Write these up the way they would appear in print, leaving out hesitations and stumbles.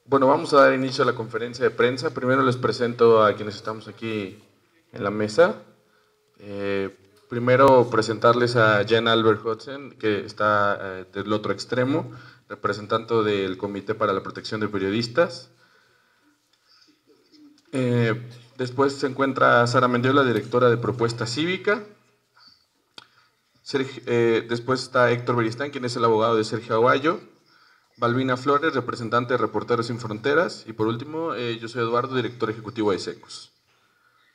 Bueno, vamos a dar inicio a la conferencia de prensa. Primero les presento a quienes estamos aquí en la mesa. Primero presentarles a Jan Albert Hudson, que está del otro extremo, representante del Comité para la Protección de Periodistas. Después se encuentra Sara Mendiola, directora de Propuesta Cívica. Después está Héctor Beristain, quien es el abogado de Sergio Aguayo. Balbina Flores, representante de Reporteros Sin Fronteras. Y por último, yo soy Eduardo, director ejecutivo de SECUS.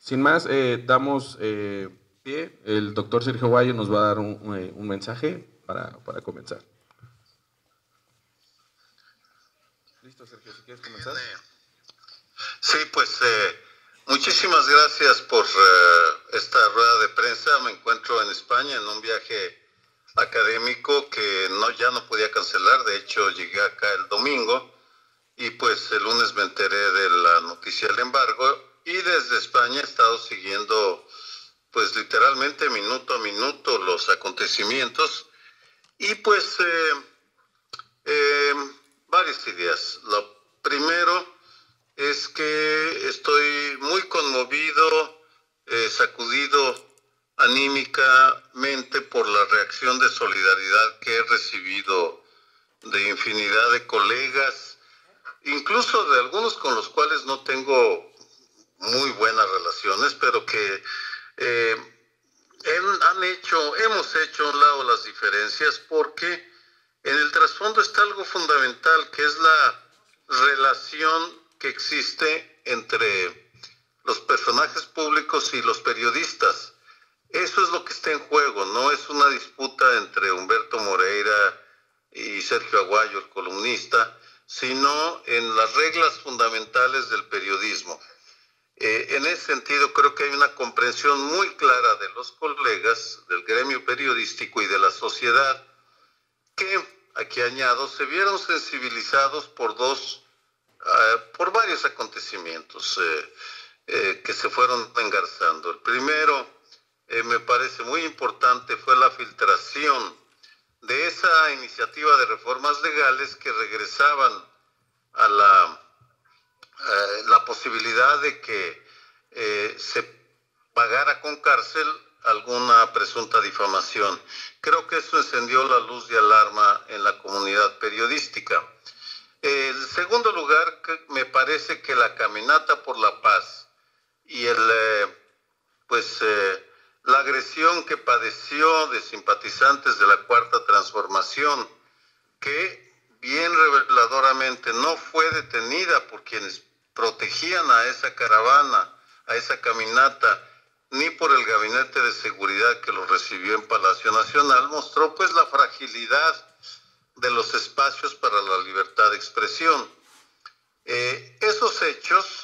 Sin más, damos pie. El doctor Sergio Aguayo nos va a dar un mensaje para comenzar. Listo, Sergio, si quieres comenzar. Sí, pues muchísimas gracias por esta rueda de prensa. Me encuentro en España en un viaje académico que ya no podía cancelar. De hecho, llegué acá el domingo y pues el lunes me enteré de la noticia del embargo, y desde España he estado siguiendo pues literalmente minuto a minuto los acontecimientos y pues varias ideas. Lo primero es que estoy muy conmovido, sacudido anímicamente por la reacción de solidaridad que he recibido de infinidad de colegas, incluso de algunos con los cuales no tengo muy buenas relaciones, pero que hemos hecho a un lado las diferencias, porque en el trasfondo está algo fundamental, que es la relación que existe entre los personajes públicos y los periodistas. Eso es lo que está en juego, no es una disputa entre Humberto Moreira y Sergio Aguayo, el columnista, sino en las reglas fundamentales del periodismo. En ese sentido, creo que hay una comprensión muy clara de los colegas del gremio periodístico y de la sociedad que, aquí añado, se vieron sensibilizados por varios acontecimientos que se fueron engarzando. El primero, me parece muy importante, fue la filtración de esa iniciativa de reformas legales que regresaban a la posibilidad de que se pagara con cárcel alguna presunta difamación. Creo que eso encendió la luz de alarma en la comunidad periodística. En segundo lugar, me parece que la caminata por la paz y la agresión que padeció de simpatizantes de la Cuarta Transformación, que bien reveladoramente no fue detenida por quienes protegían a esa caravana, a esa caminata, ni por el Gabinete de Seguridad que los recibió en Palacio Nacional, mostró pues la fragilidad de los espacios para la libertad de expresión. Esos hechos,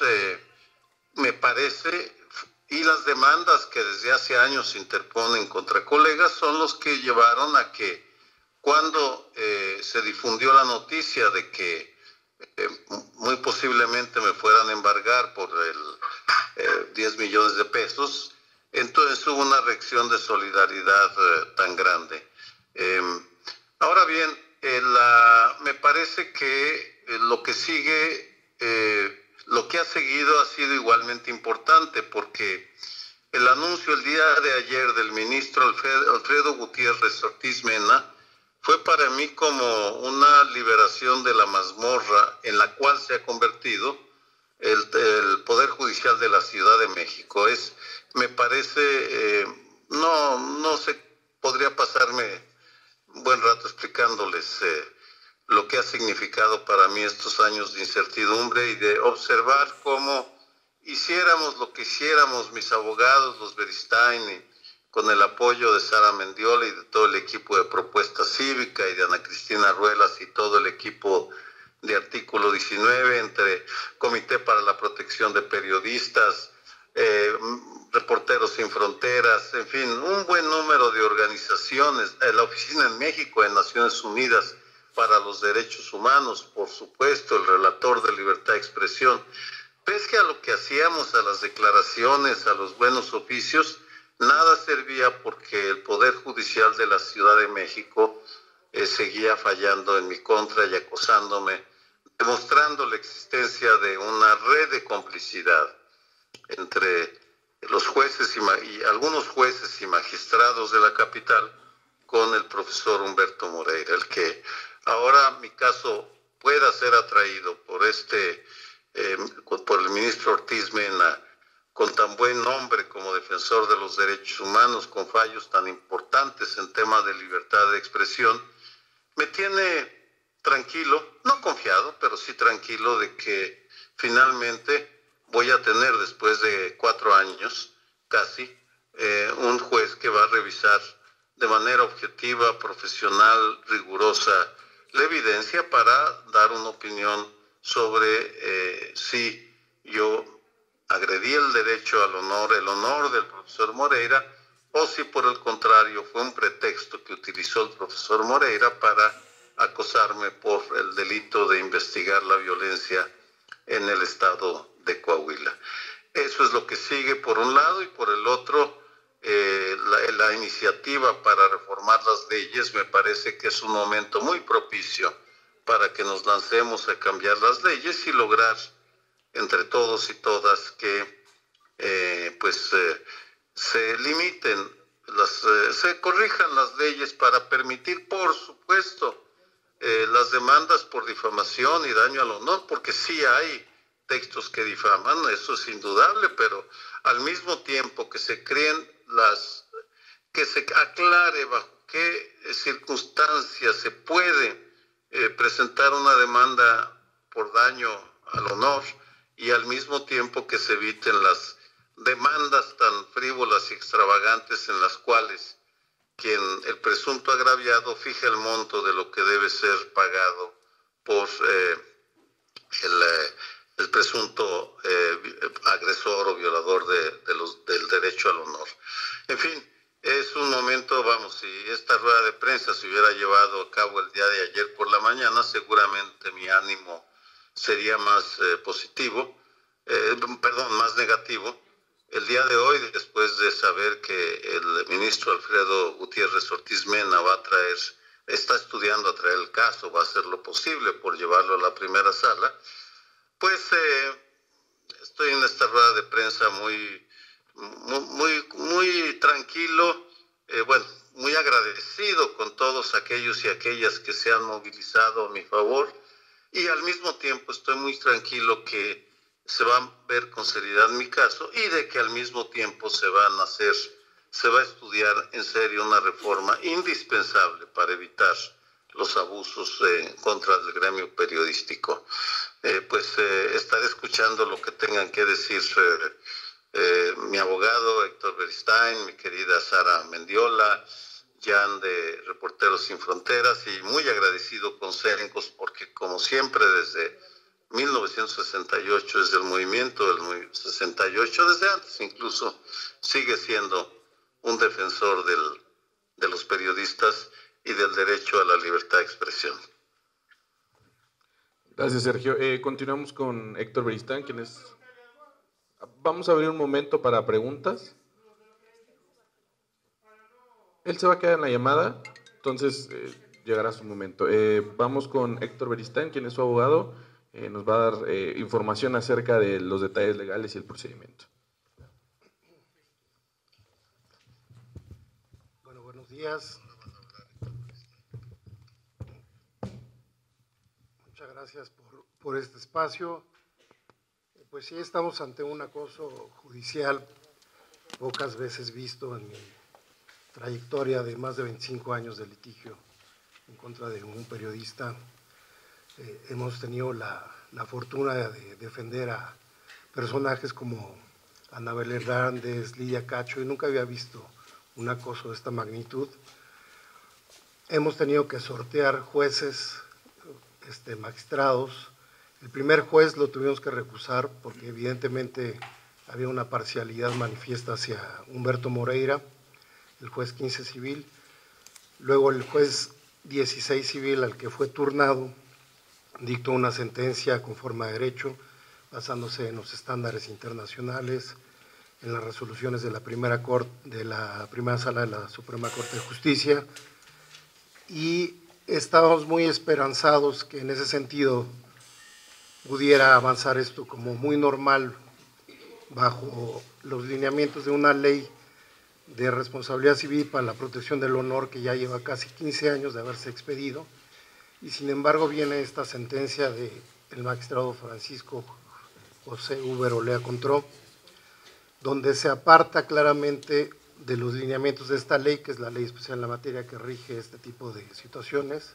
me parece, y las demandas que desde hace años se interponen contra colegas, son los que llevaron a que cuando se difundió la noticia de que muy posiblemente me fueran a embargar por 10 millones de pesos, entonces hubo una reacción de solidaridad tan grande. Ahora bien, me parece que lo que sigue, lo que ha seguido ha sido igualmente importante, porque el anuncio el día de ayer del ministro Alfredo Gutiérrez Ortiz Mena fue para mí como una liberación de la mazmorra en la cual se ha convertido el Poder Judicial de la Ciudad de México. Me parece, no sé, podría pasarme un buen rato explicándoles lo que ha significado para mí estos años de incertidumbre y de observar cómo hiciéramos lo que hiciéramos mis abogados, los Beristain, con el apoyo de Sara Mendiola y de todo el equipo de Propuesta Cívica y de Ana Cristina Ruelas y todo el equipo de Artículo 19, entre Comité para la Protección de Periodistas, Reporteros Sin Fronteras, en fin, un buen número de organizaciones, la Oficina en México de Naciones Unidas para los Derechos Humanos, por supuesto, el relator de libertad de expresión. Pese a lo que hacíamos, a las declaraciones, a los buenos oficios, nada servía, porque el Poder Judicial de la Ciudad de México seguía fallando en mi contra y acosándome demostrando la existencia de una red de complicidad entre los jueces y algunos jueces y magistrados de la capital con el profesor Humberto Moreira, el que ahora mi caso pueda ser atraído por por el ministro Ortiz Mena, con tan buen nombre como defensor de los derechos humanos, con fallos tan importantes en temas de libertad de expresión, me tiene tranquilo, no confiado, pero sí tranquilo de que finalmente voy a tener, después de 4 años casi, un juez que va a revisar de manera objetiva, profesional, rigurosa, la evidencia para dar una opinión sobre si yo agredí el derecho al honor, el honor del profesor Moreira, o si por el contrario fue un pretexto que utilizó el profesor Moreira para acosarme por el delito de investigar la violencia en el estado de Coahuila. Eso es lo que sigue por un lado, y por el otro, la iniciativa para reformar las leyes me parece que es un momento muy propicio para que nos lancemos a cambiar las leyes y lograr entre todos y todas que se limiten, se corrijan las leyes para permitir, por supuesto, las demandas por difamación y daño al honor, porque sí hay textos que difaman, eso es indudable, pero al mismo tiempo que se creen que se aclare bajo qué circunstancias se puede presentar una demanda por daño al honor, y al mismo tiempo que se eviten las demandas tan frívolas y extravagantes en las cuales el presunto agraviado fija el monto de lo que debe ser pagado por el presunto agresor o violador del derecho al honor. En fin, es un momento, vamos, si esta rueda de prensa se hubiera llevado a cabo el día de ayer por la mañana, seguramente mi ánimo sería más más negativo. El día de hoy, después de saber que el ministro Alfredo Gutiérrez Ortiz Mena está estudiando a traer el caso, va a hacer lo posible por llevarlo a la primera sala, pues estoy en esta rueda de prensa muy tranquilo, muy agradecido con todos aquellos y aquellas que se han movilizado a mi favor, y al mismo tiempo estoy muy tranquilo que se va a ver con seriedad mi caso, y de que al mismo tiempo se va a estudiar en serio una reforma indispensable para evitar los abusos contra el gremio periodístico. Estaré escuchando lo que tengan que decir mi abogado Héctor Beristain, mi querida Sara Mendiola, Jan de Reporteros Sin Fronteras, y muy agradecido con Cerencos, porque como siempre desde 1968, desde el movimiento del 68, desde antes incluso, sigue siendo un defensor de los periodistas y del derecho a la libertad de expresión. Gracias, Sergio. Continuamos con Héctor Beristain, quien es... Vamos a abrir un momento para preguntas. Él se va a quedar en la llamada, entonces llegará su momento. Vamos con Héctor Beristain, quien es su abogado. Nos va a dar información acerca de los detalles legales y el procedimiento. Bueno, buenos días. Muchas gracias por este espacio. Pues sí, estamos ante un acoso judicial pocas veces visto en mi trayectoria de más de 25 años de litigio en contra de un periodista. Hemos tenido la fortuna de defender a personajes como Anabel Hernández, Lidia Cacho, y nunca había visto un acoso de esta magnitud. Hemos tenido que sortear jueces, magistrados. El primer juez lo tuvimos que recusar porque evidentemente había una parcialidad manifiesta hacia Humberto Moreira, el juez 15 civil. Luego el juez 16 civil, al que fue turnado, dictó una sentencia conforme a derecho, basándose en los estándares internacionales, en las resoluciones de la primera sala de la Suprema Corte de Justicia, y estábamos muy esperanzados que en ese sentido pudiera avanzar esto como muy normal bajo los lineamientos de una ley de responsabilidad civil para la protección del honor que ya lleva casi 15 años de haberse expedido, y sin embargo viene esta sentencia del magistrado Francisco José Uber Olea Contró, donde se aparta claramente de los lineamientos de esta ley, que es la ley especial en la materia que rige este tipo de situaciones,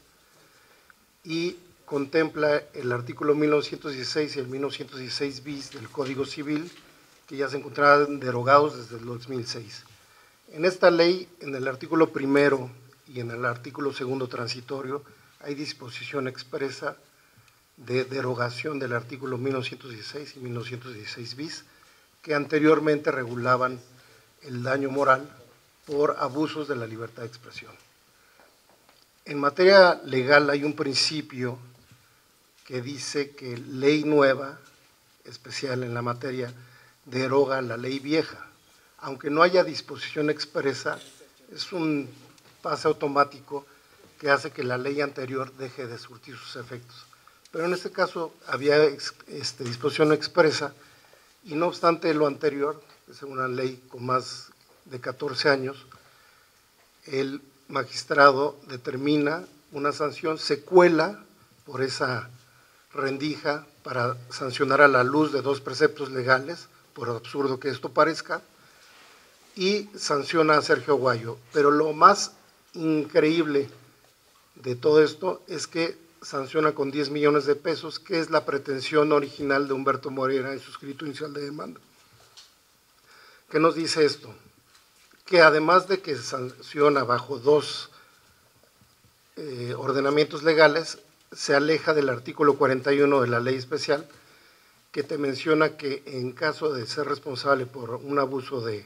y contempla el artículo 1916 y el 1916 bis del Código Civil, que ya se encontraban derogados desde el 2006. En esta ley, en el artículo primero y en el artículo segundo transitorio, hay disposición expresa de derogación del artículo 1916 y 1916 bis, que anteriormente regulaban el daño moral por abusos de la libertad de expresión. En materia legal hay un principio que dice que ley nueva, especial en la materia, deroga la ley vieja. Aunque no haya disposición expresa, es un pase automático que hace que la ley anterior deje de surtir sus efectos. Pero en este caso había disposición expresa, y no obstante lo anterior, es una ley con más de 14 años, el magistrado determina una sanción, se cuela por esa rendija para sancionar a la luz de dos preceptos legales, por absurdo que esto parezca, y sanciona a Sergio Aguayo. Pero lo más increíble de todo esto es que sanciona con 10 millones de pesos, que es la pretensión original de Humberto Moreira en su escrito inicial de demanda. ¿Qué nos dice esto? Que además de que sanciona bajo dos ordenamientos legales, se aleja del artículo 41 de la ley especial, que te menciona que en caso de ser responsable por un abuso del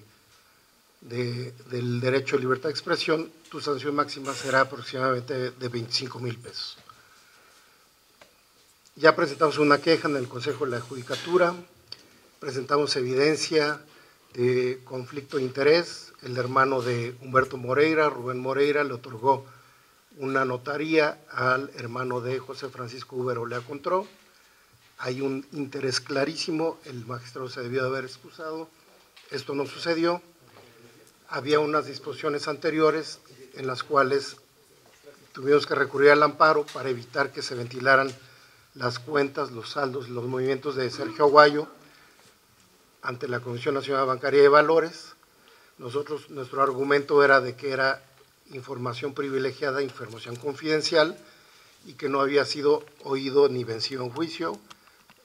derecho a libertad de expresión, tu sanción máxima será aproximadamente de 25,000 pesos. Ya presentamos una queja en el Consejo de la Judicatura, presentamos evidencia de conflicto de interés. El hermano de Humberto Moreira, Rubén Moreira, le otorgó una notaría al hermano de José Francisco Uber Olea Contró. Hay un interés clarísimo, el magistrado se debió de haber excusado, esto no sucedió. Había unas disposiciones anteriores en las cuales tuvimos que recurrir al amparo para evitar que se ventilaran las cuentas, los saldos, los movimientos de Sergio Aguayo ante la Comisión Nacional Bancaria de Valores. Nuestro argumento era de que era información privilegiada, información confidencial, y que no había sido oído ni vencido en juicio.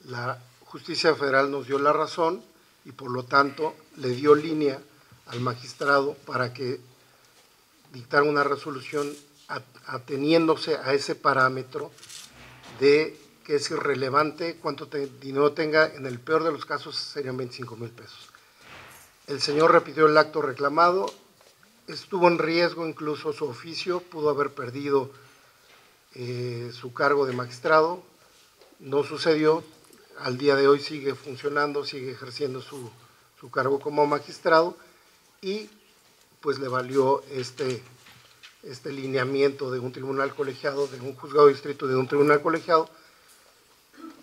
La Justicia Federal nos dio la razón y por lo tanto le dio línea al magistrado para que dictara una resolución ateniéndose a ese parámetro de que es irrelevante cuánto dinero tenga, en el peor de los casos serían 25,000 pesos. El señor repitió el acto reclamado, estuvo en riesgo incluso su oficio, pudo haber perdido su cargo de magistrado, no sucedió, al día de hoy sigue funcionando, sigue ejerciendo su cargo como magistrado, y pues le valió este lineamiento de un tribunal colegiado, de un juzgado de distrito de un tribunal colegiado,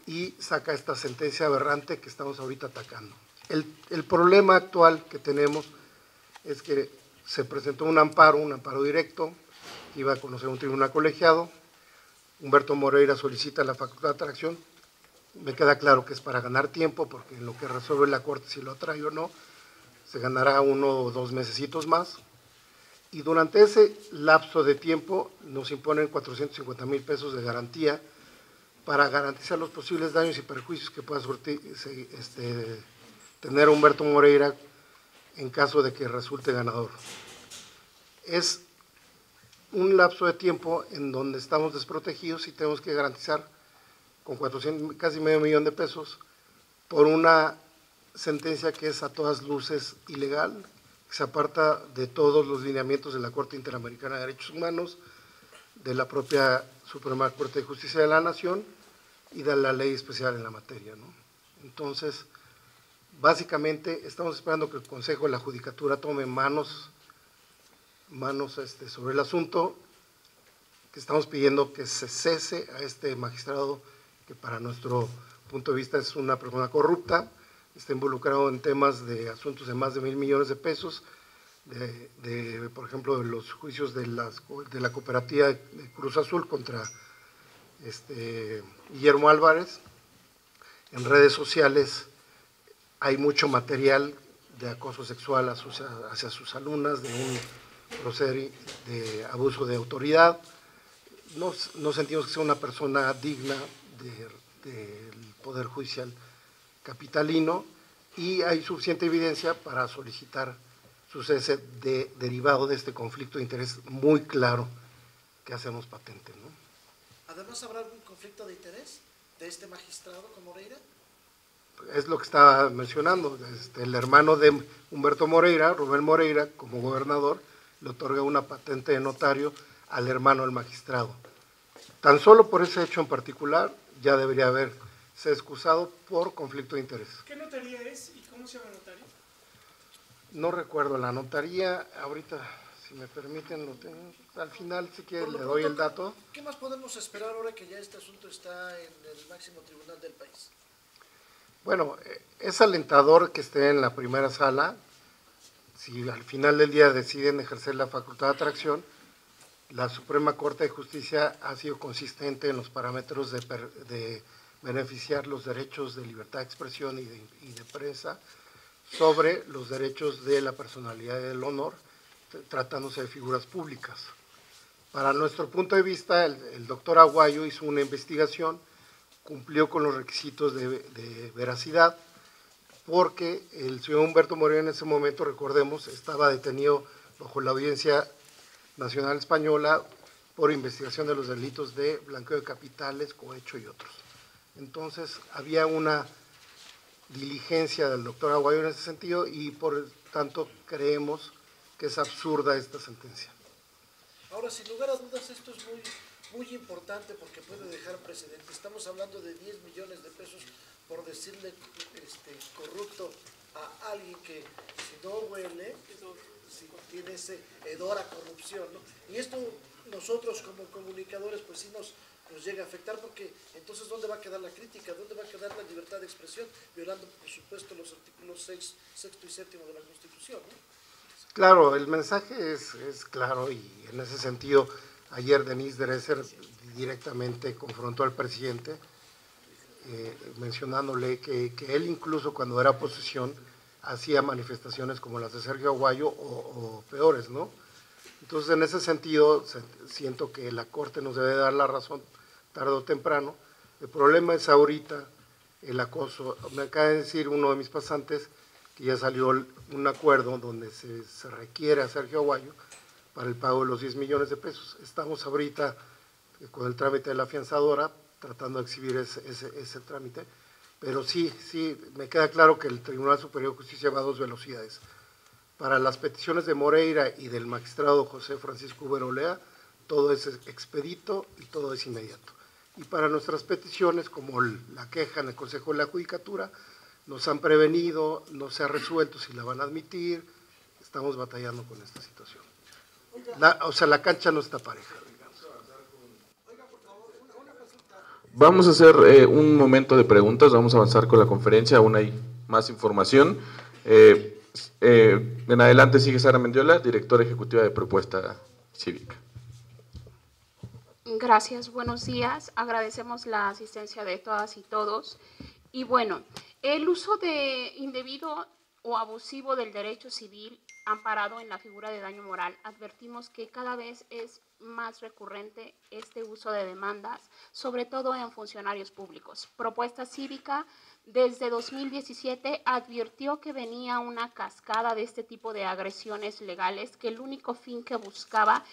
y saca esta sentencia aberrante que estamos ahorita atacando. El problema actual que tenemos es que se presentó un amparo directo, que iba a conocer un tribunal colegiado. Humberto Moreira solicita la facultad de atracción. Me queda claro que es para ganar tiempo, porque en lo que resuelve la Corte, si lo atrae o no, se ganará 1 o 2 mesecitos más. Y durante ese lapso de tiempo nos imponen 450,000 pesos de garantía para garantizar los posibles daños y perjuicios que pueda tener Humberto Moreira en caso de que resulte ganador. Es un lapso de tiempo en donde estamos desprotegidos y tenemos que garantizar con casi medio millón de pesos por una sentencia que es a todas luces ilegal, que se aparta de todos los lineamientos de la Corte Interamericana de Derechos Humanos, de la propia Suprema Corte de Justicia de la Nación y de la ley especial en la materia, ¿no? Entonces, básicamente estamos esperando que el Consejo de la Judicatura tome manos sobre el asunto, que estamos pidiendo que se cese a este magistrado que para nuestro punto de vista es una persona corrupta, está involucrado en temas de asuntos de más de 1,000 millones de pesos, por ejemplo, de los juicios de la cooperativa de Cruz Azul contra Guillermo Álvarez. En redes sociales hay mucho material de acoso sexual hacia sus alumnas, de un proceder de abuso de autoridad. No sentimos que sea una persona digna del Poder Judicial capitalino y hay suficiente evidencia para solicitar su cese derivado de este conflicto de interés muy claro que hacemos patente, ¿no? Además, ¿habrá algún conflicto de interés de este magistrado con Moreira? Es lo que estaba mencionando, el hermano de Humberto Moreira, Rubén Moreira, como gobernador, le otorga una patente de notario al hermano del magistrado. Tan solo por ese hecho en particular ya debería haberse excusado por conflicto de interés. ¿Qué notaría es y cómo se llama notario? No recuerdo la notaría, ahorita, si me permiten, lo tengo. Al final, si quieren, le doy el dato. ¿Qué más podemos esperar ahora que ya este asunto está en el máximo tribunal del país? Bueno, es alentador que esté en la primera sala. Si al final del día deciden ejercer la facultad de atracción, la Suprema Corte de Justicia ha sido consistente en los parámetros de beneficiar los derechos de libertad de expresión y de prensa sobre los derechos de la personalidad y del honor, tratándose de figuras públicas. Para nuestro punto de vista, el doctor Aguayo hizo una investigación, cumplió con los requisitos de veracidad, porque el señor Humberto Moreira en ese momento, recordemos, estaba detenido bajo la Audiencia Nacional Española por investigación de los delitos de blanqueo de capitales, cohecho y otros. Entonces, había una diligencia del doctor Aguayo en ese sentido y por tanto creemos que es absurda esta sentencia. Ahora, sin lugar a dudas, esto es muy importante porque puede dejar precedente. Estamos hablando de 10 millones de pesos por decirle corrupto a alguien que si no huele, si tiene ese hedor a corrupción, ¿no? Y esto nosotros como comunicadores pues sí nos llega a afectar, porque entonces ¿dónde va a quedar la crítica? ¿Dónde va a quedar la libertad de expresión? Violando, por supuesto, los artículos 6, 6 y 7 de la Constitución, ¿no? Claro, el mensaje es claro y en ese sentido ayer Denise Dresser directamente confrontó al presidente mencionándole que él incluso cuando era oposición hacía manifestaciones como las de Sergio Aguayo o peores, ¿no? Entonces en ese sentido siento que la Corte nos debe dar la razón tarde o temprano. El problema es ahorita el acoso. Me acaba de decir uno de mis pasantes que ya salió un acuerdo donde se requiere a Sergio Aguayo para el pago de los 10 millones de pesos. Estamos ahorita con el trámite de la afianzadora tratando de exhibir ese trámite, pero sí, me queda claro que el Tribunal Superior de Justicia va a dos velocidades. Para las peticiones de Moreira y del magistrado José Francisco Uberolea, todo es expedito y todo es inmediato. Y para nuestras peticiones, como la queja en el Consejo de la Judicatura, nos han prevenido, no se ha resuelto si la van a admitir, estamos batallando con esta situación. La cancha no está pareja, digamos. Vamos a hacer un momento de preguntas, vamos a avanzar con la conferencia, aún hay más información. En adelante sigue Sara Mendiola, directora ejecutiva de Propuesta Cívica. Gracias, buenos días. Agradecemos la asistencia de todas y todos. Y bueno, el uso indebido o abusivo del derecho civil amparado en la figura de daño moral, advertimos que cada vez es más recurrente este uso de demandas, sobre todo en funcionarios públicos. Propuesta Cívica desde 2017 advirtió que venía una cascada de este tipo de agresiones legales, que el único fin que buscaba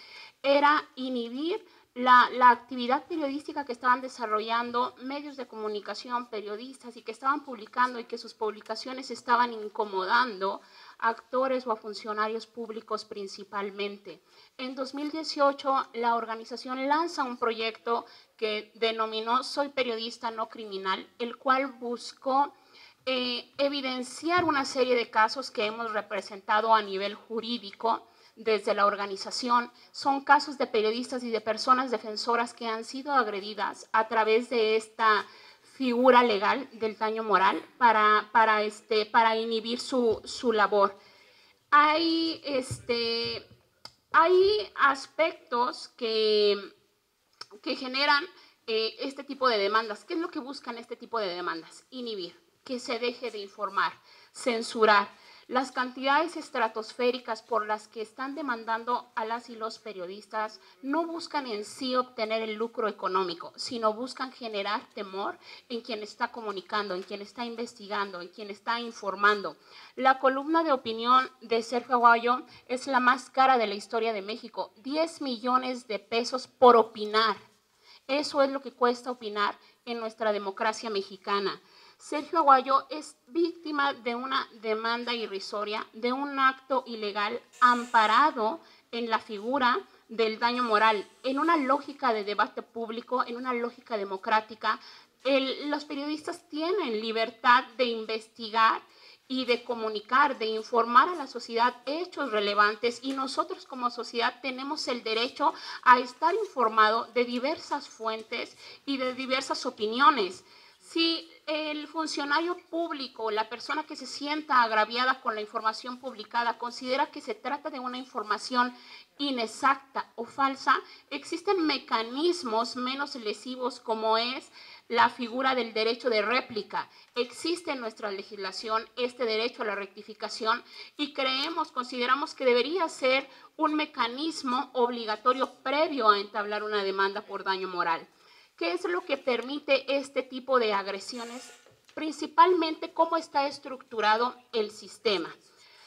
era inhibir la actividad periodística que estaban desarrollando medios de comunicación, periodistas, y que estaban publicando y que sus publicaciones estaban incomodando a actores o a funcionarios públicos principalmente. En 2018, la organización lanza un proyecto que denominó Soy Periodista No Criminal, el cual buscó evidenciar una serie de casos que hemos representado a nivel jurídico desde la organización. Son casos de periodistas y de personas defensoras que han sido agredidas a través de esta figura legal del daño moral para inhibir su labor. Hay aspectos que generan este tipo de demandas. ¿Qué es lo que buscan este tipo de demandas? Inhibir, que se deje de informar, censurar. Las cantidades estratosféricas por las que están demandando a las y los periodistas no buscan en sí obtener el lucro económico, sino buscan generar temor en quien está comunicando, en quien está investigando, en quien está informando. La columna de opinión de Sergio Aguayo es la más cara de la historia de México, 10 millones de pesos por opinar. Eso es lo que cuesta opinar en nuestra democracia mexicana. Sergio Aguayo es víctima de una demanda irrisoria, de un acto ilegal amparado en la figura del daño moral, en una lógica de debate público, en una lógica democrática. Los periodistas tienen libertad de investigar y de comunicar, de informar a la sociedad hechos relevantes, y nosotros como sociedad tenemos el derecho a estar informado de diversas fuentes y de diversas opiniones. Si el funcionario público, la persona que se sienta agraviada con la información publicada, considera que se trata de una información inexacta o falsa, existen mecanismos menos lesivos como es la figura del derecho de réplica. Existe en nuestra legislación este derecho a la rectificación y consideramos que debería ser un mecanismo obligatorio previo a entablar una demanda por daño moral. ¿Qué es lo que permite este tipo de agresiones? Principalmente cómo está estructurado el sistema.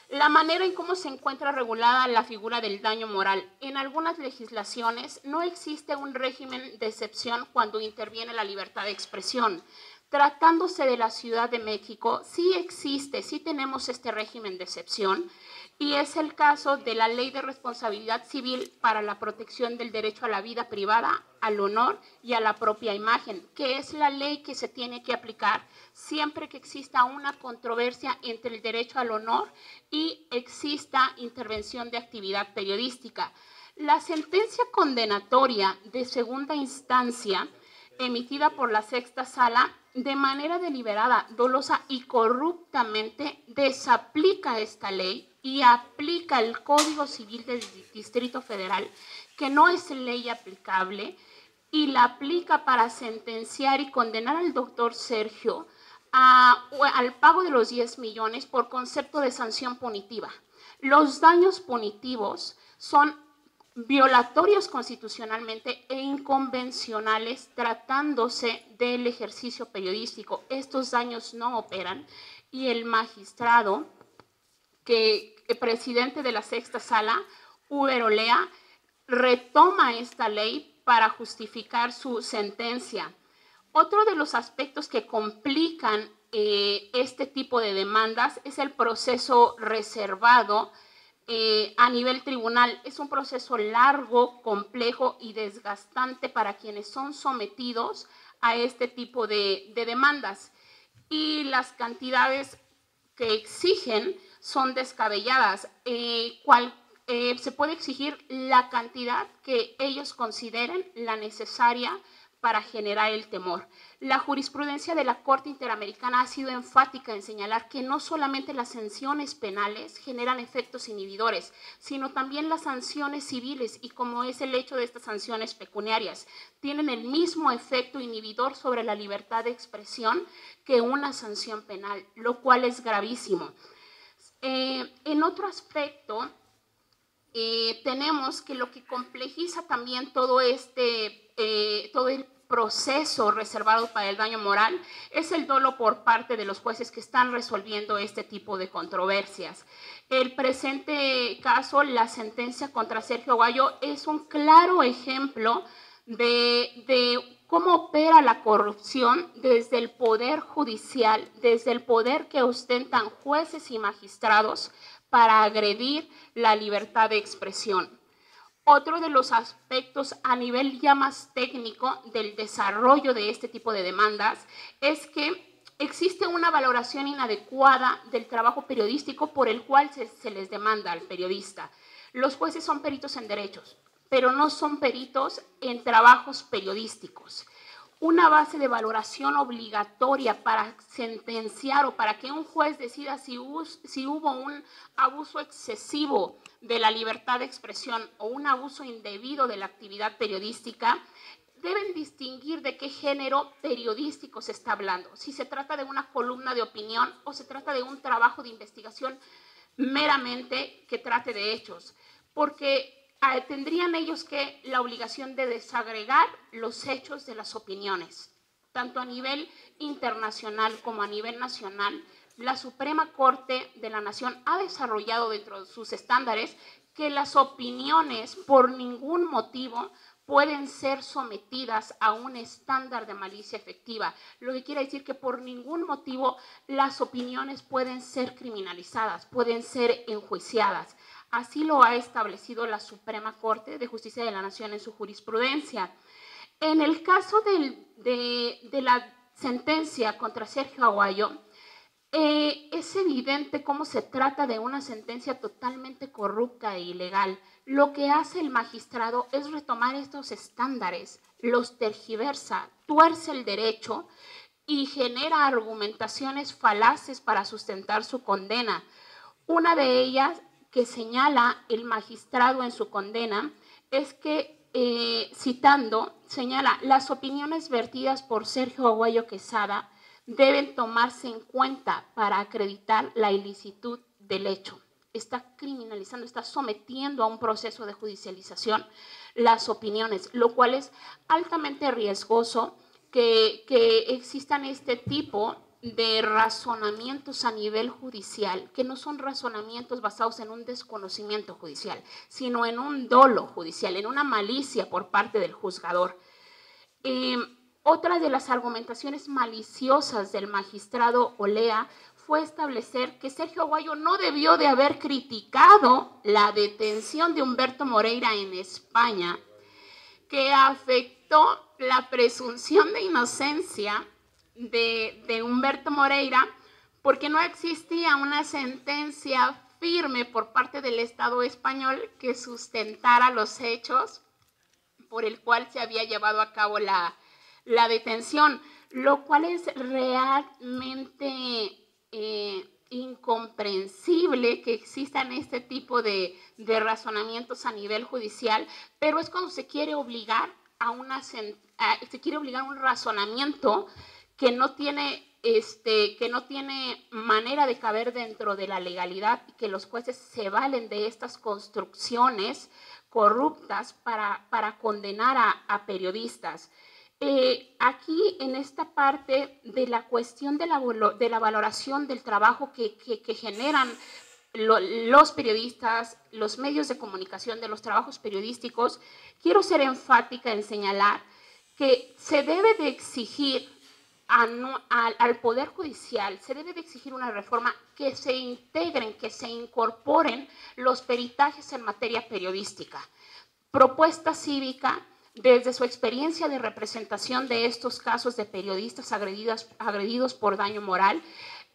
La manera en cómo se encuentra regulada la figura del daño moral. En algunas legislaciones no existe un régimen de excepción cuando interviene la libertad de expresión. Tratándose de la Ciudad de México, sí existe, sí tenemos este régimen de excepción, y es el caso de la Ley de Responsabilidad Civil para la protección del derecho a la vida privada, al honor y a la propia imagen, que es la ley que se tiene que aplicar siempre que exista una controversia entre el derecho al honor y exista intervención de actividad periodística. La sentencia condenatoria de segunda instancia emitida por la sexta sala, de manera deliberada, dolosa y corruptamente desaplica esta ley y aplica el Código Civil del Distrito Federal, que no es ley aplicable, y la aplica para sentenciar y condenar al doctor Sergio al pago de los 10 millones por concepto de sanción punitiva. Los daños punitivos son violatorios constitucionalmente e inconvencionales tratándose del ejercicio periodístico. Estos daños no operan y el magistrado, presidente de la sexta sala, Uber Olea, retoma esta ley para justificar su sentencia. Otro de los aspectos que complican este tipo de demandas es el proceso reservado a nivel tribunal. Es un proceso largo, complejo y desgastante para quienes son sometidos a este tipo de demandas. Y las cantidades que exigen son descabelladas. Se puede exigir la cantidad que ellos consideren la necesaria para generar el temor. La jurisprudencia de la Corte Interamericana ha sido enfática en señalar que no solamente las sanciones penales generan efectos inhibidores, sino también las sanciones civiles, y como es el hecho de estas sanciones pecuniarias, tienen el mismo efecto inhibidor sobre la libertad de expresión que una sanción penal, lo cual es gravísimo. En otro aspecto, tenemos que lo que complejiza también todo el proceso reservado para el daño moral es el dolo por parte de los jueces que están resolviendo este tipo de controversias. El presente caso, la sentencia contra Sergio Aguayo, es un claro ejemplo de cómo opera la corrupción desde el poder judicial, desde el poder que ostentan jueces y magistrados para agredir la libertad de expresión. Otro de los aspectos a nivel ya más técnico del desarrollo de este tipo de demandas es que existe una valoración inadecuada del trabajo periodístico por el cual se les demanda al periodista. Los jueces son peritos en derechos, pero no son peritos en trabajos periodísticos. una base de valoración obligatoria para sentenciar o para que un juez decida si hubo un abuso excesivo de la libertad de expresión o un abuso indebido de la actividad periodística, deben distinguir de qué género periodístico se está hablando, si se trata de una columna de opinión o se trata de un trabajo de investigación meramente que trate de hechos, porque tendrían ellos que la obligación de desagregar los hechos de las opiniones, tanto a nivel internacional como a nivel nacional. La Suprema Corte de la Nación ha desarrollado dentro de sus estándares que las opiniones por ningún motivo pueden ser sometidas a un estándar de malicia efectiva, lo que quiere decir que por ningún motivo las opiniones pueden ser criminalizadas, pueden ser enjuiciadas. Así lo ha establecido la Suprema Corte de Justicia de la Nación en su jurisprudencia. En el caso de la sentencia contra Sergio Aguayo, es evidente cómo se trata de una sentencia totalmente corrupta e ilegal. Lo que hace el magistrado es retomar estos estándares, los tergiversa, tuerce el derecho y genera argumentaciones falaces para sustentar su condena. Una de ellas que señala el magistrado en su condena es que, citando, señala: las opiniones vertidas por Sergio Aguayo Quesada deben tomarse en cuenta para acreditar la ilicitud del hecho. Está criminalizando, está sometiendo a un proceso de judicialización las opiniones, lo cual es altamente riesgoso que existan este tipo de razonamientos a nivel judicial, que no son razonamientos basados en un desconocimiento judicial, sino en un dolo judicial, en una malicia por parte del juzgador. Otra de las argumentaciones maliciosas del magistrado Olea fue establecer que Sergio Aguayo no debió de haber criticado la detención de Humberto Moreira en España, que afectó la presunción de inocencia de Humberto Moreira, porque no existía una sentencia firme por parte del Estado español que sustentara los hechos por el cual se había llevado a cabo la detención, lo cual es realmente incomprensible que existan este tipo de razonamientos a nivel judicial, pero es cuando se quiere obligar a un razonamiento que no tiene manera de caber dentro de la legalidad, y que los jueces se valen de estas construcciones corruptas para condenar a periodistas. Aquí, en esta parte de la cuestión de la valoración del trabajo que generan los periodistas, los medios de comunicación, de los trabajos periodísticos, quiero ser enfática en señalar que se debe de exigir al Poder Judicial, se debe de exigir una reforma que se integren, que se incorporen los peritajes en materia periodística. Propuesta Cívica, desde su experiencia de representación de estos casos de periodistas agredidos por daño moral,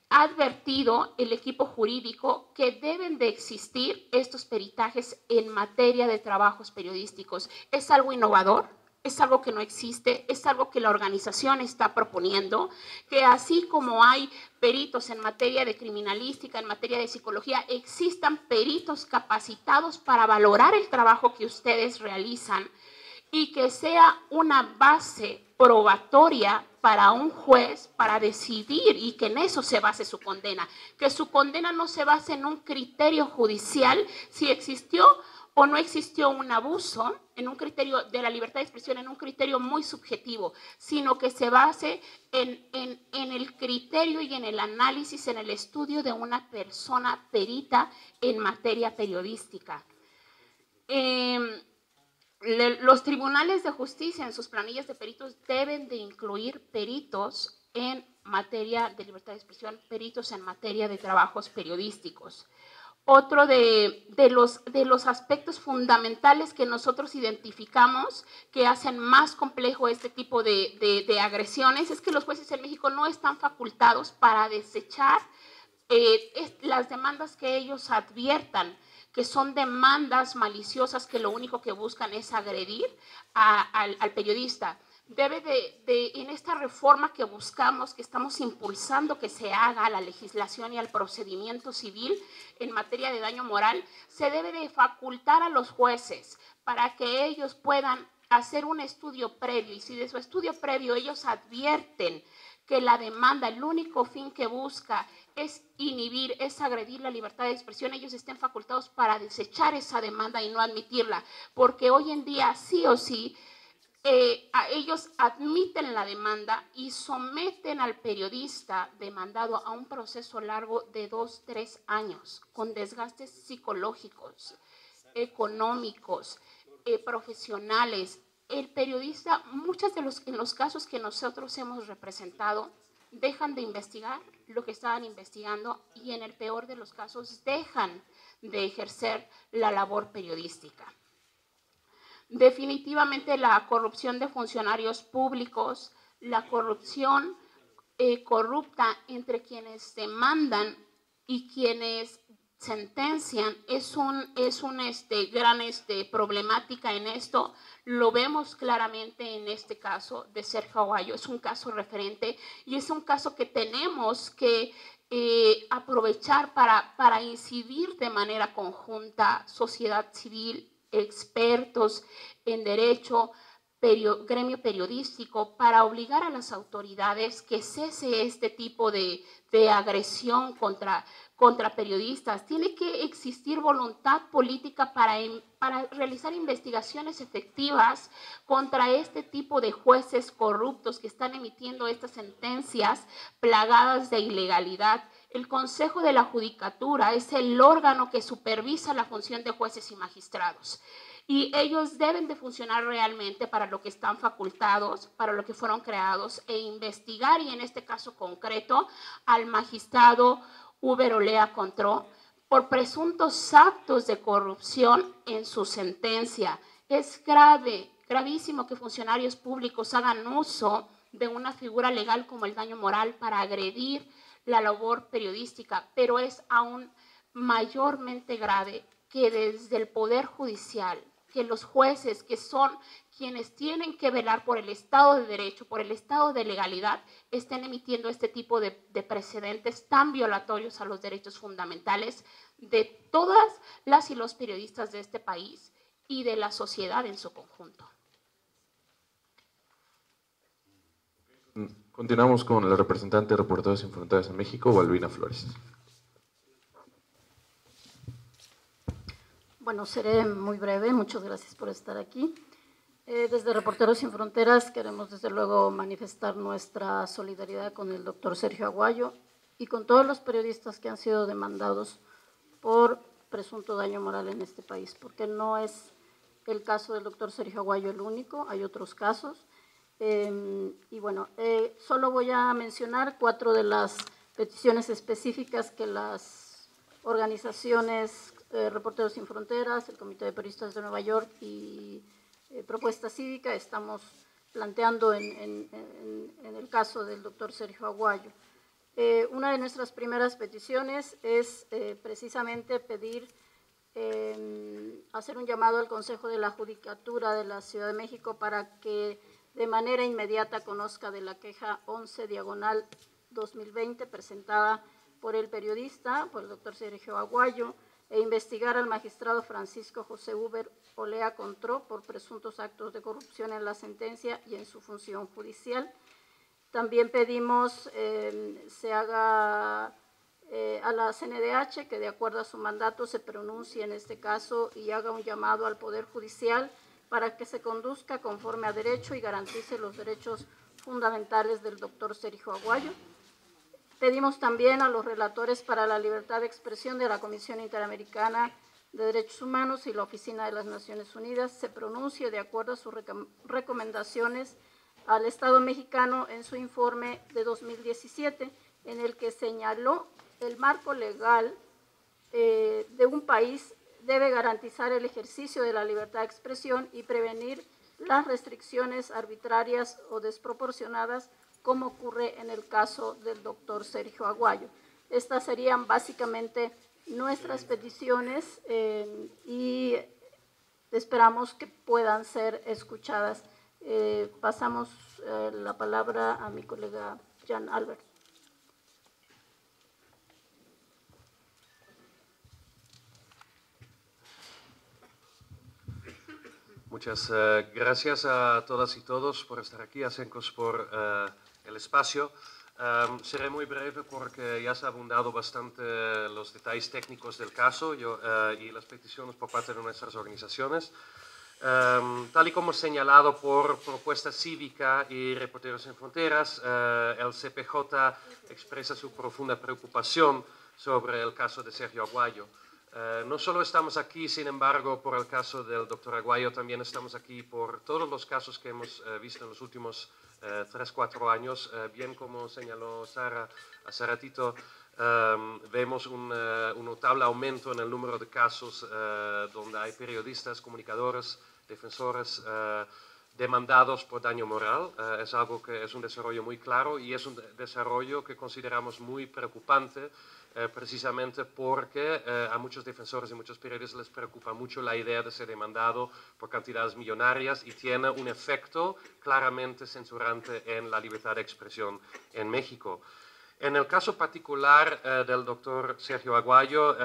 ha advertido el equipo jurídico que deben de existir estos peritajes en materia de trabajos periodísticos. Es algo innovador, es algo que no existe, es algo que la organización está proponiendo, que así como hay peritos en materia de criminalística, en materia de psicología, existan peritos capacitados para valorar el trabajo que ustedes realizan, y que sea una base probatoria para un juez para decidir, y que en eso se base su condena, que su condena no se base en un criterio judicial si existió o no existió un abuso, en un criterio de la libertad de expresión, en un criterio muy subjetivo, sino que se base en el criterio y en el análisis, en el estudio de una persona perita en materia periodística. Los tribunales de justicia en sus planillas de peritos deben de incluir peritos en materia de libertad de expresión, peritos en materia de trabajos periodísticos. Otro de los aspectos fundamentales que nosotros identificamos que hacen más complejo este tipo de agresiones es que los jueces en México no están facultados para desechar las demandas que ellos adviertan, que son demandas maliciosas que lo único que buscan es agredir al periodista. debe en esta reforma que buscamos, que estamos impulsando que se haga a la legislación y al procedimiento civil en materia de daño moral, se debe de facultar a los jueces para que ellos puedan hacer un estudio previo, y si de su estudio previo ellos advierten que la demanda, el único fin que busca es inhibir, es agredir la libertad de expresión, ellos estén facultados para desechar esa demanda y no admitirla, porque hoy en día sí o sí ellos admiten la demanda y someten al periodista demandado a un proceso largo de 2-3 años, con desgastes psicológicos, económicos, profesionales. El periodista, en los casos que nosotros hemos representado, dejan de investigar lo que estaban investigando y en el peor de los casos dejan de ejercer la labor periodística. Definitivamente la corrupción de funcionarios públicos, la corrupción corrupta entre quienes demandan y quienes sentencian es una gran problemática en esto. Lo vemos claramente en este caso de Sergio Aguayo. Es un caso referente y es un caso que tenemos que aprovechar para incidir de manera conjunta, sociedad civil, expertos en derecho, gremio periodístico, para obligar a las autoridades que cese este tipo de agresión contra periodistas. Tiene que existir voluntad política para realizar investigaciones efectivas contra este tipo de jueces corruptos que están emitiendo estas sentencias plagadas de ilegalidad. El Consejo de la Judicatura es el órgano que supervisa la función de jueces y magistrados. Y ellos deben de funcionar realmente para lo que están facultados, para lo que fueron creados, e investigar, y en este caso concreto, al magistrado Uber Olea Contró por presuntos actos de corrupción en su sentencia. Es gravísimo que funcionarios públicos hagan uso de una figura legal como el daño moral para agredir la labor periodística, pero es aún mayormente grave que desde el Poder Judicial, que los jueces, que son quienes tienen que velar por el Estado de Derecho, por el Estado de legalidad, estén emitiendo este tipo de precedentes tan violatorios a los derechos fundamentales de todas las y los periodistas de este país y de la sociedad en su conjunto. Continuamos con la representante de Reporteros Sin Fronteras en México, Balbina Flores. Bueno, seré muy breve. Muchas gracias por estar aquí. Desde Reporteros Sin Fronteras queremos desde luego manifestar nuestra solidaridad con el doctor Sergio Aguayo y con todos los periodistas que han sido demandados por presunto daño moral en este país, porque no es el caso del doctor Sergio Aguayo el único, hay otros casos. Y bueno, solo voy a mencionar 4 de las peticiones específicas que las organizaciones Reporteros Sin Fronteras, el Comité de Periodistas de Nueva York y Propuesta Cívica estamos planteando en el caso del doctor Sergio Aguayo. Una de nuestras primeras peticiones es precisamente pedir, hacer un llamado al Consejo de la Judicatura de la Ciudad de México para que de manera inmediata conozca de la queja 11/2020 presentada por el periodista, por el doctor Sergio Aguayo, e investigar al magistrado Francisco José Uber Olea Contró por presuntos actos de corrupción en la sentencia y en su función judicial. También pedimos se haga a la CNDH que de acuerdo a su mandato se pronuncie en este caso y haga un llamado al Poder Judicial para que se conduzca conforme a derecho y garantice los derechos fundamentales del doctor Sergio Aguayo. Pedimos también a los relatores para la libertad de expresión de la Comisión Interamericana de Derechos Humanos y la Oficina de las Naciones Unidas se pronuncie de acuerdo a sus recomendaciones al Estado mexicano en su informe de 2017, en el que señaló el marco legal de un país debe garantizar el ejercicio de la libertad de expresión y prevenir las restricciones arbitrarias o desproporcionadas, como ocurre en el caso del doctor Sergio Aguayo. Estas serían básicamente nuestras peticiones y esperamos que puedan ser escuchadas Pasamos la palabra a mi colega Jan Albert. Muchas gracias a todas y todos por estar aquí, a Cencos por el espacio. Seré muy breve porque ya se ha abundado bastante los detalles técnicos del caso y las peticiones por parte de nuestras organizaciones. Tal y como señalado por Propuesta Cívica y Reporteros Sin Fronteras, el CPJ expresa su profunda preocupación sobre el caso de Sergio Aguayo. No solo estamos aquí, sin embargo, por el caso del doctor Aguayo, también estamos aquí por todos los casos que hemos visto en los últimos 3-4 años. Bien como señaló Sara hace ratito, vemos un notable aumento en el número de casos donde hay periodistas, comunicadores, defensores demandados por daño moral. Es algo que es un desarrollo muy claro y es un desarrollo que consideramos muy preocupante, precisamente porque a muchos defensores y muchos periodistas les preocupa mucho la idea de ser demandado por cantidades millonarias y tiene un efecto claramente censurante en la libertad de expresión en México. En el caso particular del doctor Sergio Aguayo,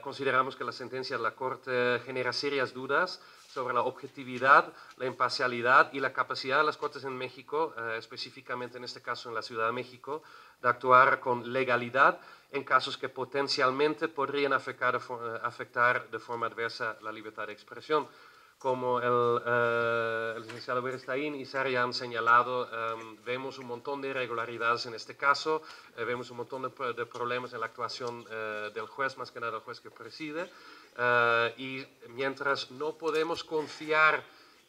consideramos que la sentencia de la Corte genera serias dudas sobre la objetividad, la imparcialidad y la capacidad de las Cortes en México, específicamente en este caso en la Ciudad de México, de actuar con legalidad en casos que potencialmente podrían afectar de forma adversa la libertad de expresión. Como el licenciado Beristain y Sara han señalado, vemos un montón de irregularidades en este caso, vemos un montón de problemas en la actuación del juez, más que nada el juez que preside, y mientras no podemos confiar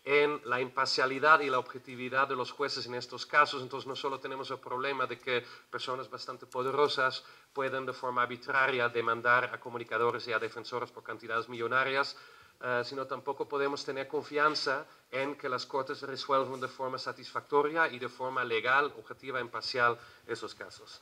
en la imparcialidad y la objetividad de los jueces en estos casos, entonces no solo tenemos el problema de que personas bastante poderosas pueden de forma arbitraria demandar a comunicadores y a defensores por cantidades millonarias, sino tampoco podemos tener confianza en que las Cortes resuelvan de forma satisfactoria y de forma legal, objetiva e imparcial esos casos.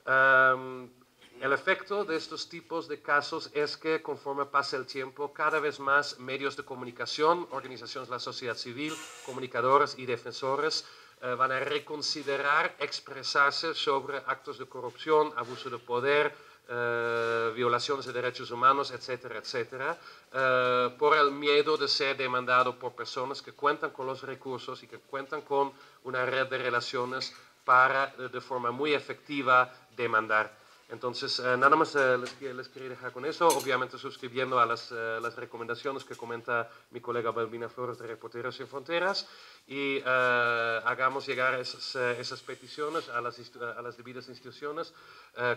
El efecto de estos tipos de casos es que conforme pasa el tiempo, cada vez más medios de comunicación, organizaciones de la sociedad civil, comunicadores y defensores van a reconsiderar expresarse sobre actos de corrupción, abuso de poder, violaciones de derechos humanos, etcétera, etcétera, por el miedo de ser demandado por personas que cuentan con los recursos y que cuentan con una red de relaciones para, de forma muy efectiva, demandar. Entonces, nada más les quería dejar con eso, obviamente suscribiendo a las recomendaciones que comenta mi colega Balbina Flores de Reporteros Sin Fronteras y hagamos llegar esas peticiones a las debidas instituciones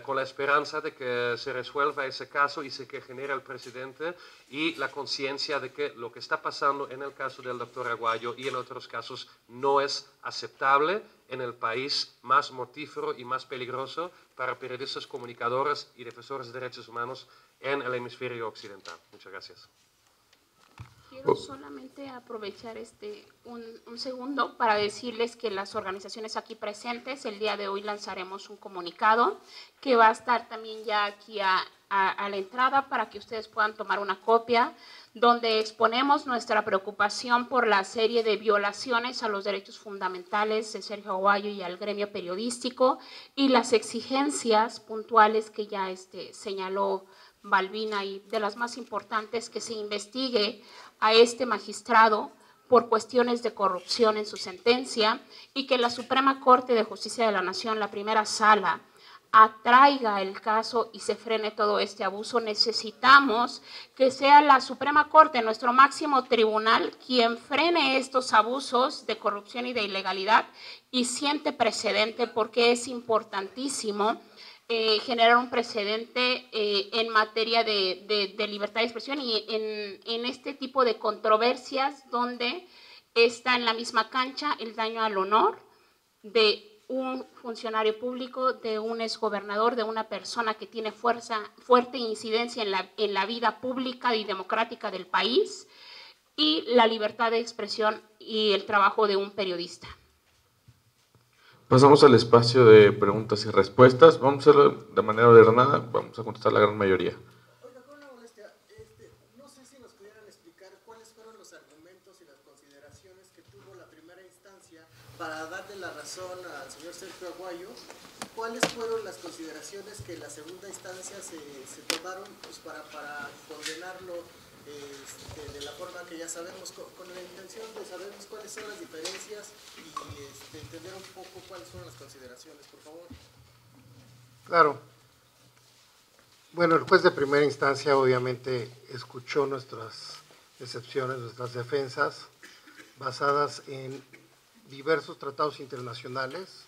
con la esperanza de que se resuelva ese caso y que genere el precedente y la conciencia de que lo que está pasando en el caso del doctor Aguayo y en otros casos no es aceptable en el país más mortífero y más peligroso para periodistas, comunicadores y defensores de derechos humanos en el hemisferio occidental. Muchas gracias. Quiero solamente aprovechar un segundo para decirles que las organizaciones aquí presentes, el día de hoy lanzaremos un comunicado que va a estar también ya aquí a la entrada para que ustedes puedan tomar una copia, donde exponemos nuestra preocupación por la serie de violaciones a los derechos fundamentales de Sergio Aguayo y al gremio periodístico y las exigencias puntuales que ya señaló Balbina, y de las más importantes, que se investigue a este magistrado por cuestiones de corrupción en su sentencia y que la Suprema Corte de Justicia de la Nación, la primera sala, atraiga el caso y se frene todo este abuso. Necesitamos que sea la Suprema Corte, nuestro máximo tribunal, quien frene estos abusos de corrupción y de ilegalidad y siente precedente, porque es importantísimo generar un precedente en materia de libertad de expresión y en este tipo de controversias donde está en la misma cancha el daño al honor de un funcionario público, de un exgobernador, de una persona que tiene fuerte incidencia en la vida pública y democrática del país, y la libertad de expresión y el trabajo de un periodista. Pasamos al espacio de preguntas y respuestas. Vamos a hacerlo de manera ordenada, vamos a contestar la gran mayoría. Oiga, con una molestia, no sé si nos pudieran explicar cuáles fueron los argumentos y las consideraciones que tuvo la primera instancia razón al señor Sergio Aguayo, ¿cuáles fueron las consideraciones que en la segunda instancia se tomaron pues, para condenarlo de la forma que ya sabemos, con la intención de saber cuáles son las diferencias y entender un poco cuáles fueron las consideraciones, por favor? Claro. Bueno, el juez de primera instancia obviamente escuchó nuestras excepciones, nuestras defensas, basadas en diversos tratados internacionales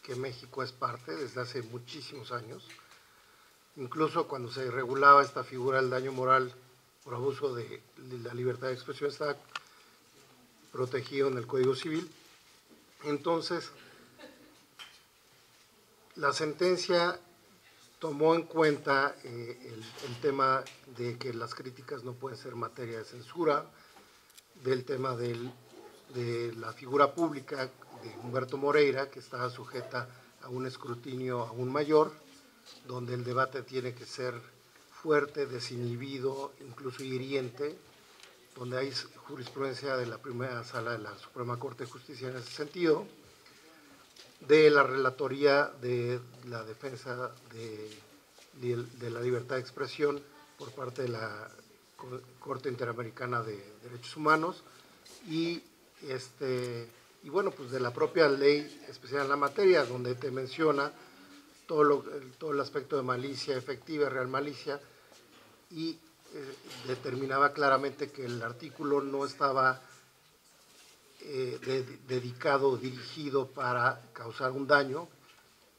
que México es parte desde hace muchísimos años. Incluso cuando se regulaba esta figura del daño moral por abuso de la libertad de expresión, está protegido en el Código Civil. Entonces, la sentencia tomó en cuenta el tema de que las críticas no pueden ser materia de censura, del tema de la figura pública de Humberto Moreira, que está sujeta a un escrutinio aún mayor, donde el debate tiene que ser fuerte, desinhibido, incluso hiriente, donde hay jurisprudencia de la primera sala de la Suprema Corte de Justicia en ese sentido, de la relatoría de la defensa de la libertad de expresión por parte de la Corte Interamericana de Derechos Humanos y bueno, pues de la propia ley especial en la materia, donde te menciona todo el aspecto de malicia efectiva, real malicia, y determinaba claramente que el artículo no estaba dedicado o dirigido para causar un daño,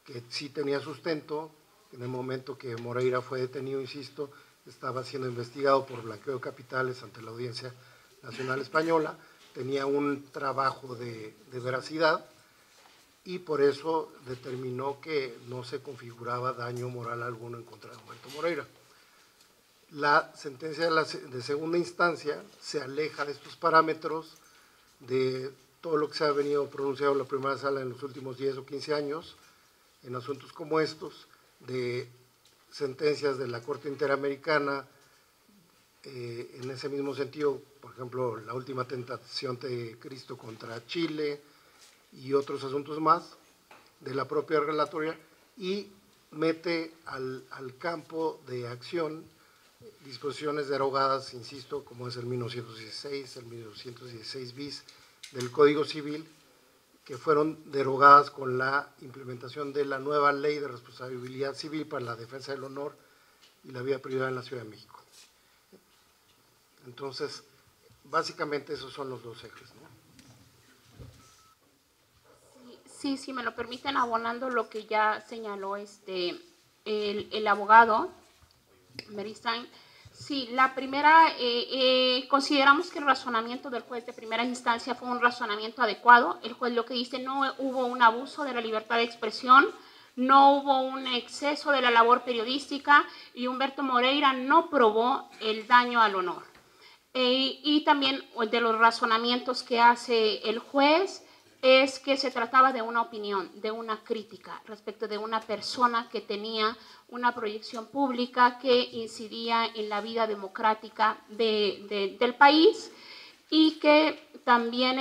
que sí tenía sustento. En el momento que Moreira fue detenido, insisto, estaba siendo investigado por blanqueo de capitales ante la Audiencia Nacional Española, tenía un trabajo de veracidad y por eso determinó que no se configuraba daño moral alguno en contra de Humberto Moreira. La sentencia de segunda instancia se aleja de estos parámetros, de todo lo que se ha venido pronunciado en la primera sala en los últimos 10 o 15 años, en asuntos como estos, de sentencias de la Corte Interamericana, en ese mismo sentido, por ejemplo, la última tentación de Cristo contra Chile y otros asuntos más de la propia relatoría, y mete al campo de acción disposiciones derogadas, insisto, como es el 1916, el 1916 bis del Código Civil, que fueron derogadas con la implementación de la nueva Ley de Responsabilidad Civil para la Defensa del Honor y la Vida Privada en la Ciudad de México. Entonces, básicamente esos son los dos ejes, ¿no? Sí, si me lo permiten, abonando lo que ya señaló el abogado Beristain. Sí, la primera, consideramos que el razonamiento del juez de primera instancia fue un razonamiento adecuado. El juez lo que dice, no hubo un abuso de la libertad de expresión, no hubo un exceso de la labor periodística y Humberto Moreira no probó el daño al honor. Y también de los razonamientos que hace el juez es que se trataba de una opinión, de una crítica respecto de una persona que tenía una proyección pública que incidía en la vida democrática del país, y que también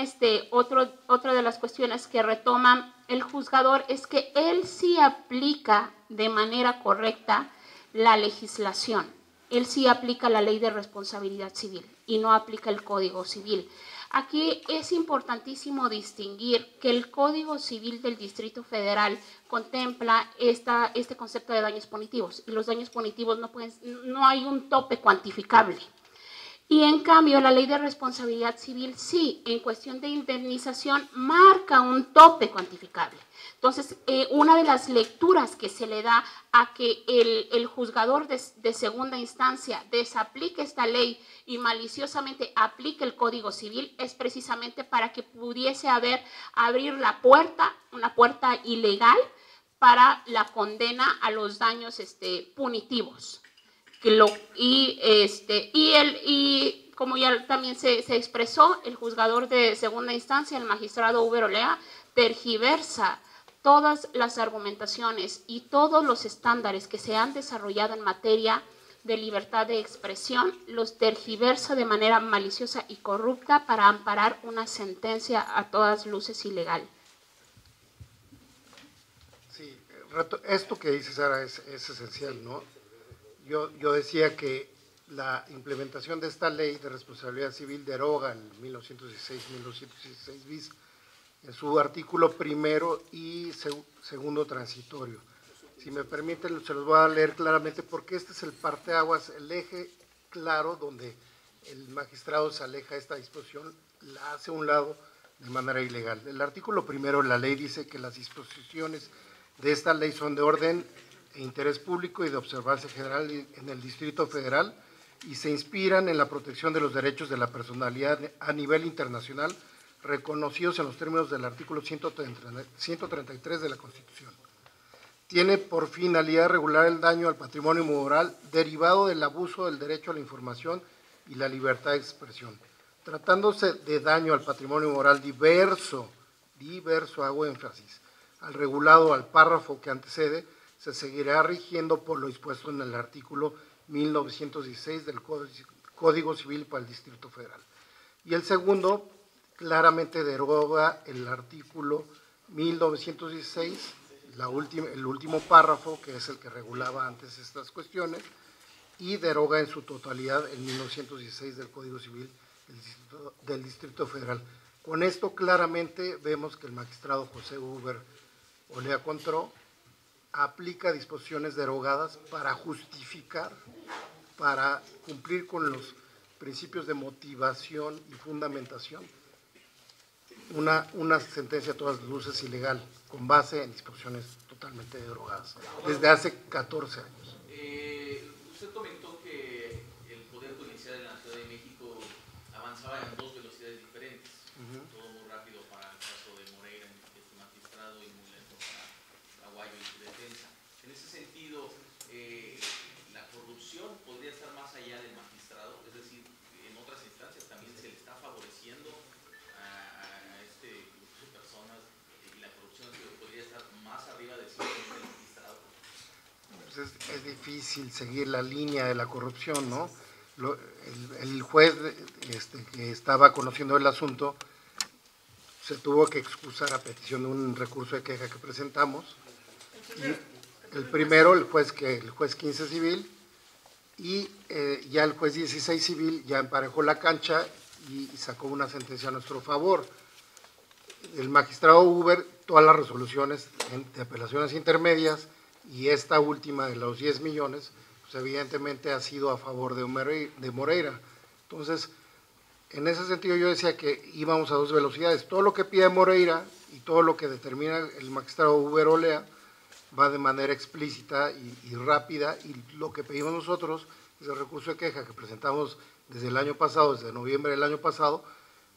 otra de las cuestiones que retoma el juzgador es que él sí aplica de manera correcta la legislación, él sí aplica la ley de responsabilidad civil y no aplica el Código Civil. Aquí es importantísimo distinguir que el Código Civil del Distrito Federal contempla este concepto de daños punitivos, y los daños punitivos no hay un tope cuantificable. Y en cambio la ley de responsabilidad civil sí, en cuestión de indemnización, marca un tope cuantificable. Entonces, una de las lecturas que se le da a que el juzgador de segunda instancia desaplique esta ley y maliciosamente aplique el Código Civil es precisamente para que pudiese abrir la puerta, una puerta ilegal para la condena a los daños punitivos. Y como ya también se expresó, el juzgador de segunda instancia, el magistrado Uber Olea, tergiversa todas las argumentaciones y todos los estándares que se han desarrollado en materia de libertad de expresión, los tergiversa de manera maliciosa y corrupta para amparar una sentencia a todas luces ilegal. Sí, esto que dice Sara es esencial, ¿no? Yo decía que la implementación de esta ley de responsabilidad civil deroga el 1916 bis en su artículo primero y segundo transitorio. Si me permiten, se los voy a leer claramente porque este es el parteaguas, el eje claro donde el magistrado se aleja de esta disposición, la hace a un lado de manera ilegal. El artículo primero de la ley dice que las disposiciones de esta ley son de orden e interés público y de observancia general en el Distrito Federal y se inspiran en la protección de los derechos de la personalidad a nivel internacional reconocidos en los términos del artículo 133 de la Constitución. Tiene por finalidad regular el daño al patrimonio moral derivado del abuso del derecho a la información y la libertad de expresión. Tratándose de daño al patrimonio moral diverso, hago énfasis, al regulado al párrafo que antecede, se seguirá rigiendo por lo dispuesto en el artículo 1916 del Código Civil para el Distrito Federal. Y el segundo claramente deroga el artículo 1916, el último párrafo, que es el que regulaba antes estas cuestiones, y deroga en su totalidad el 1916 del Código Civil del Distrito Federal. Con esto claramente vemos que el magistrado José Huber Olea Contró aplica disposiciones derogadas para justificar, para cumplir con los principios de motivación y fundamentación, una sentencia a todas luces ilegal, con base en disposiciones totalmente derogadas, desde hace 14 años. Usted comentó que el Poder Judicial de la Ciudad de México avanzaba en dos velocidades diferentes, todo muy rápido para el caso de Moreira, que es magistrado, y muy lento para Aguayo y su defensa. En ese sentido, la corrupción podría estar más allá del magistrado, es decir, en otras instancias también se le está favoreciendo a este grupo de personas y la corrupción podría estar más arriba del magistrado. Es difícil seguir la línea de la corrupción, ¿no? El juez que estaba conociendo el asunto se tuvo que excusar a petición de un recurso de queja que presentamos. Y el primero, el juez 15 civil, y ya el juez 16 civil ya emparejó la cancha y sacó una sentencia a nuestro favor. El magistrado Huber, todas las resoluciones de apelaciones intermedias y esta última de los 10 millones, pues evidentemente ha sido a favor de Moreira. Entonces, en ese sentido yo decía que íbamos a dos velocidades. Todo lo que pide Moreira y todo lo que determina el magistrado Huber Olea va de manera explícita y rápida, y lo que pedimos nosotros es el recurso de queja que presentamos desde el año pasado, desde noviembre del año pasado,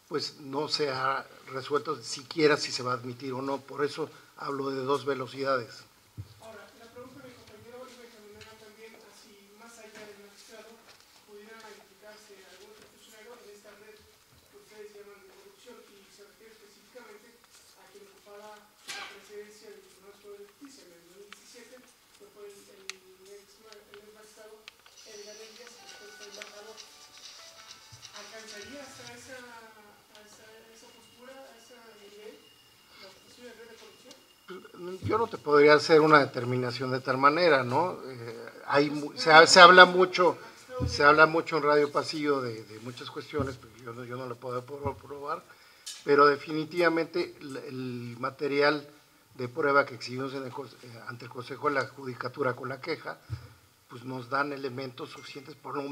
pues no se ha resuelto siquiera si se va a admitir o no. Por eso hablo de dos velocidades. Ahora, la pregunta de mi compañero iba encaminada también a si más allá del magistrado pudieran identificarse algún funcionario en esta red que ustedes llaman de corrupción, y se refiere específicamente a quien ocupaba la presidencia del Tribunal Superior de Justicia en el 2017, que fue el ex magistrado Edgar Elías, después fue embajador. ¿Alcanzaría hasta esa postura, a ese nivel, la posible red de corrupción? Yo no te podría hacer una determinación de tal manera, ¿no? Se habla mucho en Radio Pasillo de muchas cuestiones, porque yo no lo puedo probar, pero definitivamente el material de prueba que exhibimos ante el Consejo de la Judicatura con la queja, pues nos dan elementos suficientes, por lo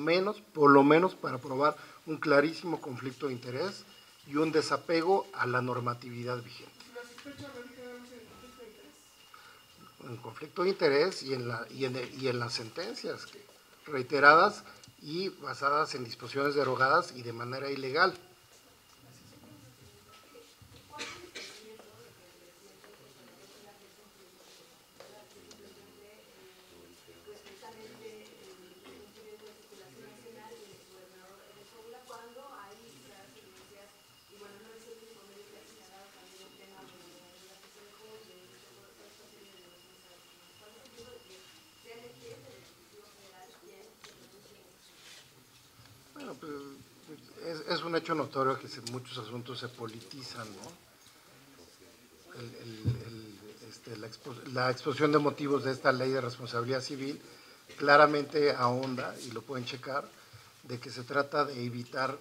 menos para probar un clarísimo conflicto de interés y un desapego a la normatividad vigente. ¿La sospecha radica en el conflicto de interés? En conflicto de interés y en las sentencias reiteradas y basadas en disposiciones derogadas y de manera ilegal. Es un hecho notorio que muchos asuntos se politizan, ¿no? La la exposición de motivos de esta ley de responsabilidad civil claramente ahonda, y lo pueden checar, de que se trata de evitar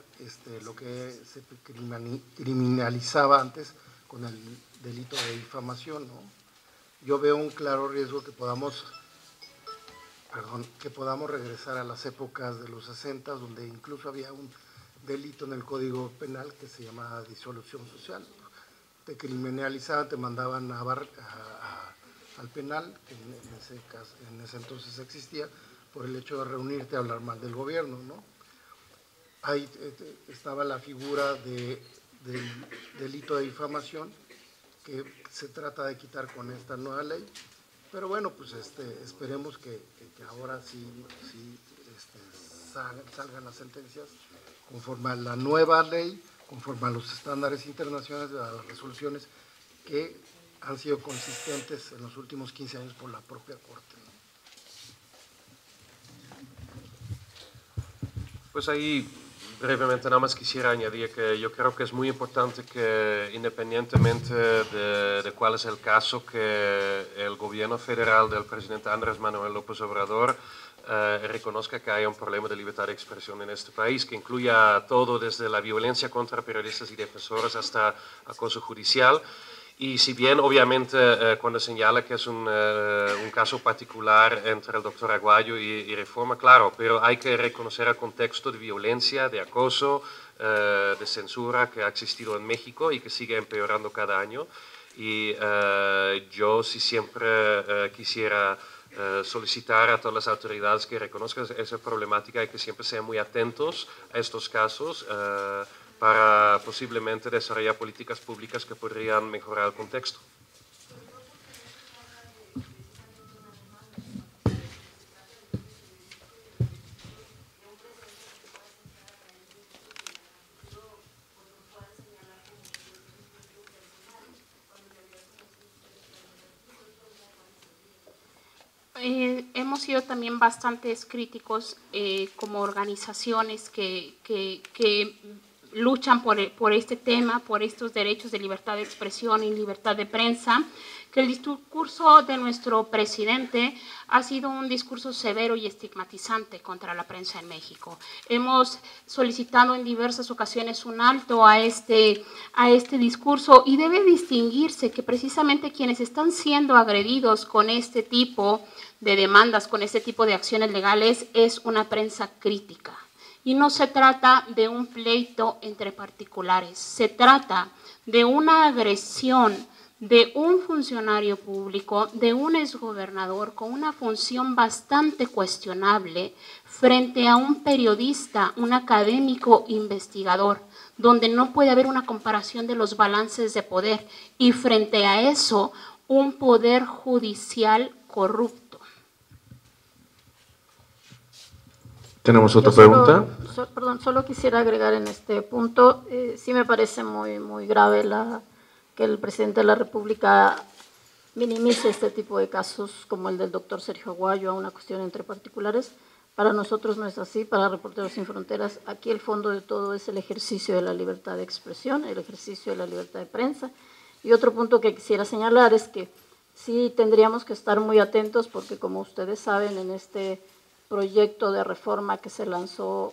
lo que se criminalizaba antes con el delito de difamación, ¿no? Yo veo un claro riesgo que podamos regresar a las épocas de los 60, donde incluso había un delito en el Código Penal que se llamaba disolución social. Te criminalizaban, te mandaban al penal, que en ese entonces existía, por el hecho de reunirte a hablar mal del gobierno, ¿no? Ahí estaba la figura del delito de difamación, que se trata de quitar con esta nueva ley, pero bueno, pues esperemos que ahora sí salgan las sentencias conforme a la nueva ley, conforme a los estándares internacionales, a las resoluciones que han sido consistentes en los últimos 15 años por la propia Corte, ¿no? Pues ahí brevemente nada más quisiera añadir que yo creo que es muy importante que, independientemente de cuál es el caso, que el gobierno federal del presidente Andrés Manuel López Obrador reconozca que hay un problema de libertad de expresión en este país, que incluya todo desde la violencia contra periodistas y defensores hasta acoso judicial. Y si bien, obviamente, cuando señala que es un caso particular entre el doctor Aguayo y Reforma, claro, pero hay que reconocer el contexto de violencia, de acoso, de censura que ha existido en México y que sigue empeorando cada año. Y yo sí siempre quisiera solicitar a todas las autoridades que reconozcan esa problemática y que siempre sean muy atentos a estos casos, para posiblemente desarrollar políticas públicas que podrían mejorar el contexto. Hemos sido también bastantes críticos como organizaciones que luchan por este tema, por estos derechos de libertad de expresión y libertad de prensa, que el discurso de nuestro presidente ha sido un discurso severo y estigmatizante contra la prensa en México. Hemos solicitado en diversas ocasiones un alto a este discurso, y debe distinguirse que precisamente quienes están siendo agredidos con este tipo de demandas, con este tipo de acciones legales, es una prensa crítica. Y no se trata de un pleito entre particulares, se trata de una agresión de un funcionario público, de un exgobernador con una función bastante cuestionable frente a un periodista, un académico investigador, donde no puede haber una comparación de los balances de poder, y frente a eso un poder judicial corrupto. ¿Tenemos otra pregunta? Solo quisiera agregar en este punto, sí me parece muy grave que el presidente de la República minimice este tipo de casos como el del doctor Sergio Aguayo a una cuestión entre particulares. Para nosotros no es así, para Reporteros Sin Fronteras, aquí el fondo de todo es el ejercicio de la libertad de expresión, el ejercicio de la libertad de prensa. Y otro punto que quisiera señalar es que sí tendríamos que estar muy atentos, porque como ustedes saben, en este proyecto de reforma que se lanzó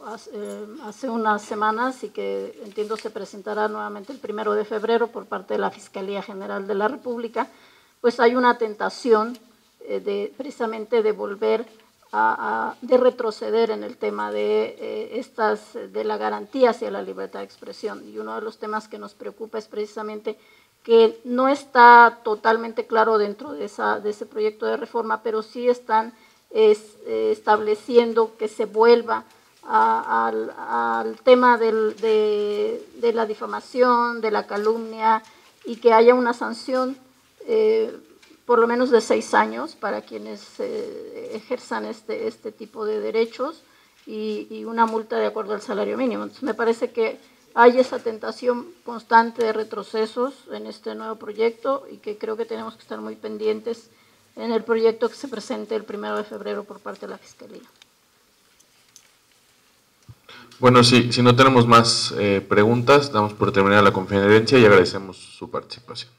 hace unas semanas y que entiendo se presentará nuevamente el 1 de febrero por parte de la Fiscalía General de la República, pues hay una tentación precisamente de volver de retroceder en el tema de la garantía hacia la libertad de expresión. Y uno de los temas que nos preocupa es precisamente que no está totalmente claro dentro de ese proyecto de reforma, pero sí están estableciendo que se vuelva al tema de la difamación, de la calumnia, y que haya una sanción por lo menos de 6 años para quienes ejerzan este tipo de derechos, y una multa de acuerdo al salario mínimo. Entonces me parece que hay esa tentación constante de retrocesos en este nuevo proyecto, y que creo que tenemos que estar muy pendientes en el proyecto que se presente el 1 de febrero por parte de la Fiscalía. Bueno, si no tenemos más preguntas, damos por terminada la conferencia y agradecemos su participación.